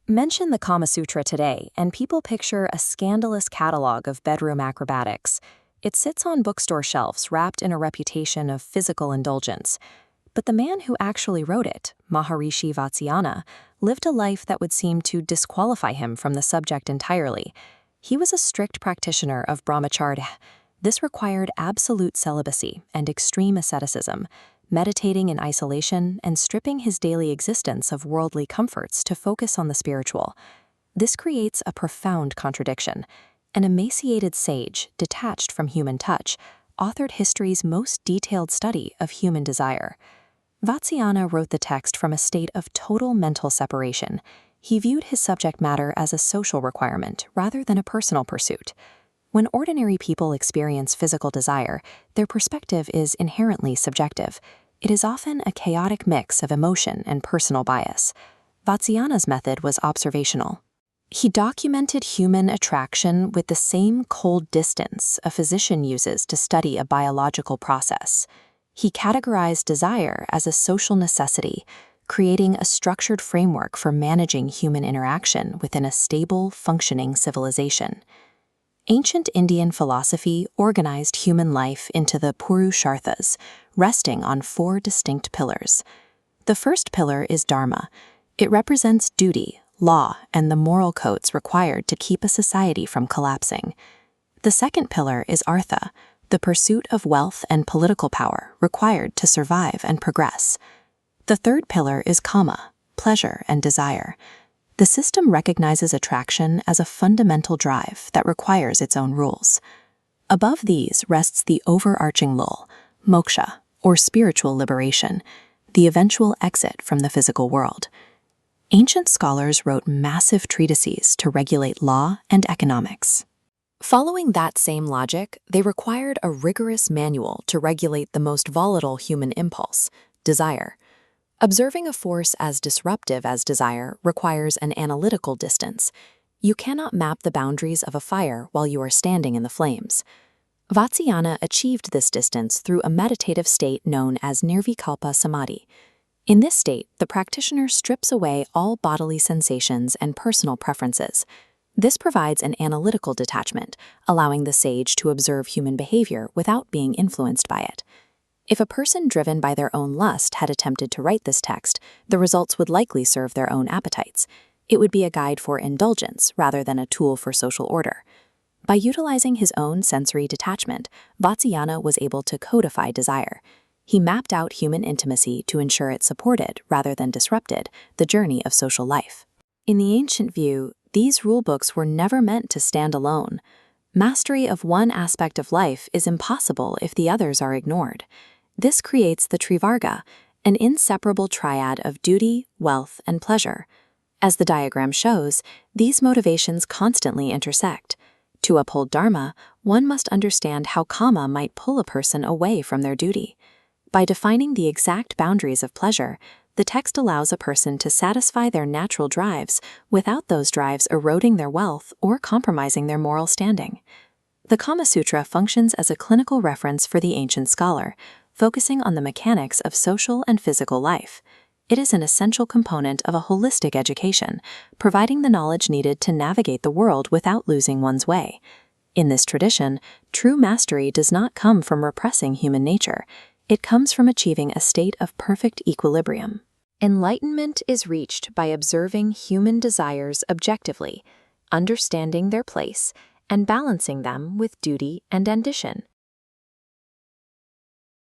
Mention the Kama Sutra today, and people picture a scandalous catalog of bedroom acrobatics. It sits on bookstore shelves wrapped in a reputation of physical indulgence. But the man who actually wrote it, Maharishi Vatsyayana, lived a life that would seem to disqualify him from the subject entirely. He was a strict practitioner of brahmacharya. This required absolute celibacy and extreme asceticism, meditating in isolation and stripping his daily existence of worldly comforts to focus on the spiritual. This creates a profound contradiction. An emaciated sage, detached from human touch, authored history's most detailed study of human desire. Vatsyayana wrote the text from a state of total mental separation. He viewed his subject matter as a social requirement rather than a personal pursuit. When ordinary people experience physical desire, their perspective is inherently subjective. It is often a chaotic mix of emotion and personal bias. Vatsyayana's method was observational. He documented human attraction with the same cold distance a physician uses to study a biological process. He categorized desire as a social necessity, creating a structured framework for managing human interaction within a stable, functioning civilization. Ancient Indian philosophy organized human life into the Purusharthas, resting on 4 distinct pillars. The first pillar is dharma. It represents duty, law, and the moral codes required to keep a society from collapsing. The second pillar is artha, the pursuit of wealth and political power required to survive and progress. The third pillar is kama, pleasure and desire. The system recognizes attraction as a fundamental drive that requires its own rules. Above these rests the overarching lul, moksha, or spiritual liberation, the eventual exit from the physical world. Ancient scholars wrote massive treatises to regulate law and economics. Following that same logic, they required a rigorous manual to regulate the most volatile human impulse, desire. Observing a force as disruptive as desire requires an analytical distance. You cannot map the boundaries of a fire while you are standing in the flames. Vatsyayana achieved this distance through a meditative state known as Nirvikalpa Samadhi. In this state, the practitioner strips away all bodily sensations and personal preferences. This provides an analytical detachment, allowing the sage to observe human behavior without being influenced by it. If a person driven by their own lust had attempted to write this text, the results would likely serve their own appetites. It would be a guide for indulgence rather than a tool for social order. By utilizing his own sensory detachment, Vatsyayana was able to codify desire. He mapped out human intimacy to ensure it supported, rather than disrupted, the journey of social life. In the ancient view, these rulebooks were never meant to stand alone. Mastery of one aspect of life is impossible if the others are ignored. This creates the Trivarga, an inseparable triad of duty, wealth, and pleasure. As the diagram shows, these motivations constantly intersect. To uphold dharma, one must understand how kama might pull a person away from their duty. By defining the exact boundaries of pleasure, the text allows a person to satisfy their natural drives without those drives eroding their wealth or compromising their moral standing. The Kama Sutra functions as a clinical reference for the ancient scholar, focusing on the mechanics of social and physical life. It is an essential component of a holistic education, providing the knowledge needed to navigate the world without losing one's way. In this tradition, true mastery does not come from repressing human nature. It comes from achieving a state of perfect equilibrium. Enlightenment is reached by observing human desires objectively, understanding their place, and balancing them with duty and ambition.